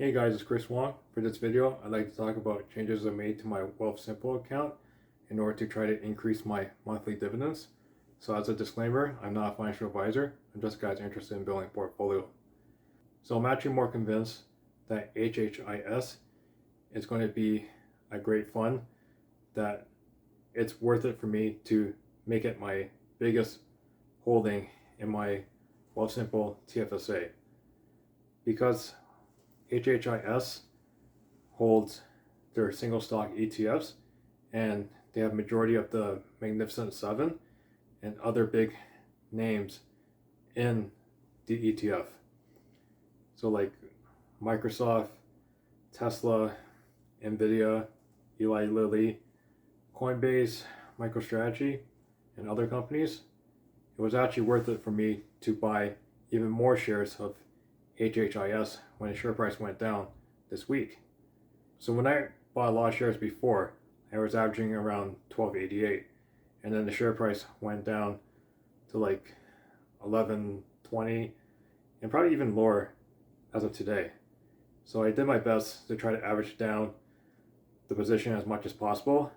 Hey guys, it's Chris Wong. For this video, I'd like to talk about changes I made to my Wealthsimple account in order to try to increase my monthly dividends. So as a disclaimer, I'm not a financial advisor. I'm just a guy interested in building a portfolio. So I'm actually more convinced that HHIS is going to be a great fund, that it's worth it for me to make it my biggest holding in my Wealthsimple TFSA. Because HHIS holds their single stock ETFs, and they have majority of the Magnificent Seven and other big names in the ETF. So like Microsoft, Tesla, Nvidia, Eli Lilly, Coinbase, MicroStrategy, and other companies. It was actually worth it for me to buy even more shares of HHIS when the share price went down this week. So when I bought a lot of shares before, I was averaging around $12.88, and then the share price went down to like $11.20 and probably even lower as of today. So I did my best to try to average down the position as much as possible,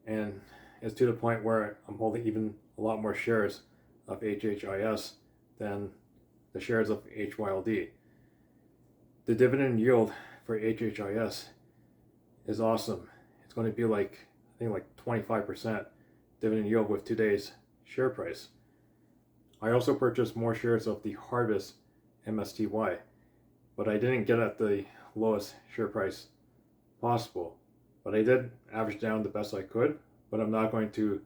and it's to the point where I'm holding even a lot more shares of HHIS than the shares of HYLD. The dividend yield for HHIS is awesome. It's going to be like, I think like 25% dividend yield with today's share price. I also purchased more shares of the HHIS MSTY, but I didn't get at the lowest share price possible. But I did average down the best I could, but I'm not going to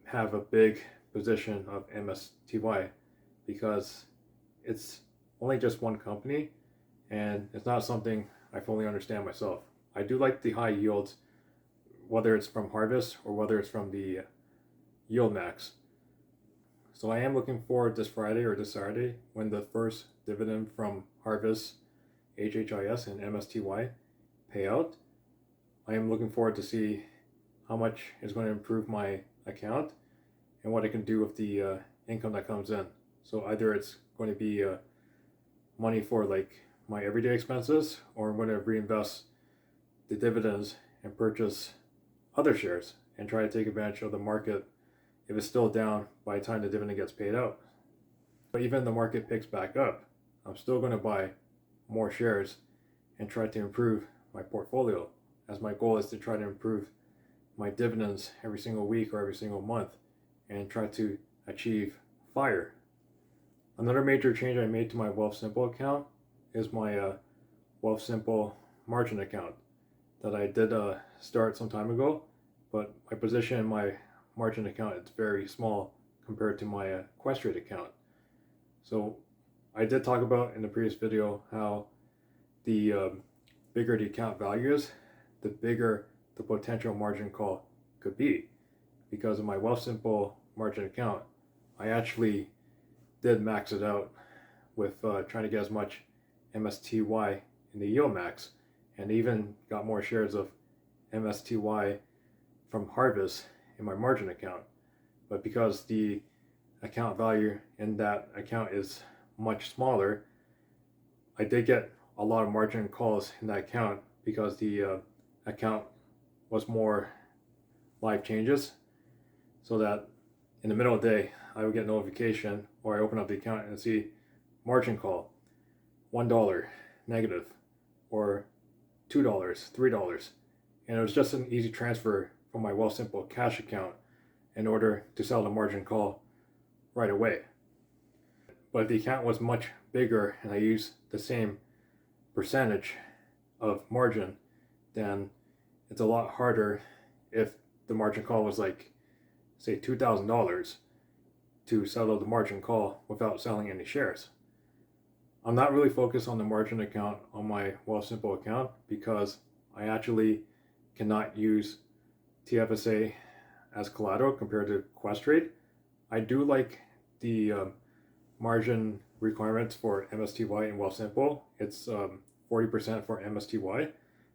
have a big position of MSTY because it's only just one company and it's not something I fully understand myself. I do like the high yields, whether it's from HHIS or whether it's from the Yield Max. So I am looking forward this Friday or this Saturday when the first dividend from HHIS, HHIS, and MSTY pay out. I am looking forward to see how much is going to improve my account and what I can do with the income that comes in. So either it's going to be money for like my everyday expenses, or I'm going to reinvest the dividends and purchase other shares and try to take advantage of the market if it's still down by the time the dividend gets paid out. But even if the market picks back up, I'm still going to buy more shares and try to improve my portfolio, as my goal is to try to improve my dividends every single week or every single month and try to achieve FIRE. Another major change I made to my Wealthsimple account is my Wealthsimple margin account that I did start some time ago, but my position in my margin account is very small compared to my Questrade account. So I did talk about in the previous video how the bigger the account value is, the bigger the potential margin call could be. Because of my Wealthsimple margin account, I actually did max it out with trying to get as much MSTY in the Yield Max, and even got more shares of MSTY from HHIS in my margin account. But because the account value in that account is much smaller, I did get a lot of margin calls in that account because the account was more live changes, so that in the middle of the day I would get a notification, or I open up the account and see margin call $1 negative, or $2, $3, and it was just an easy transfer from my Wealthsimple cash account in order to sell the margin call right away. But if the account was much bigger and I used the same percentage of margin, then it's a lot harder if the margin call was like, say, $2,000 to settle the margin call without selling any shares. I'm not really focused on the margin account on my Wealthsimple account because I actually cannot use TFSA as collateral compared to Questrade. I do like the margin requirements for MSTY and Wealthsimple. It's 40% for MSTY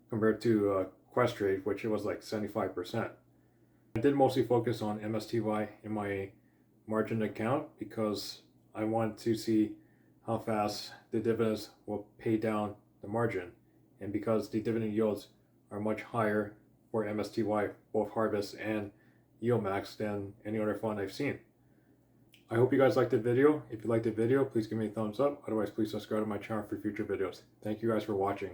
compared to Questrade, which it was like 75%. I did mostly focus on MSTY in my margin account because I want to see how fast the dividends will pay down the margin. And because the dividend yields are much higher for MSTY, both Harvest and YieldMax, than any other fund I've seen. I hope you guys liked the video. If you liked the video, please give me a thumbs up. Otherwise, please subscribe to my channel for future videos. Thank you guys for watching.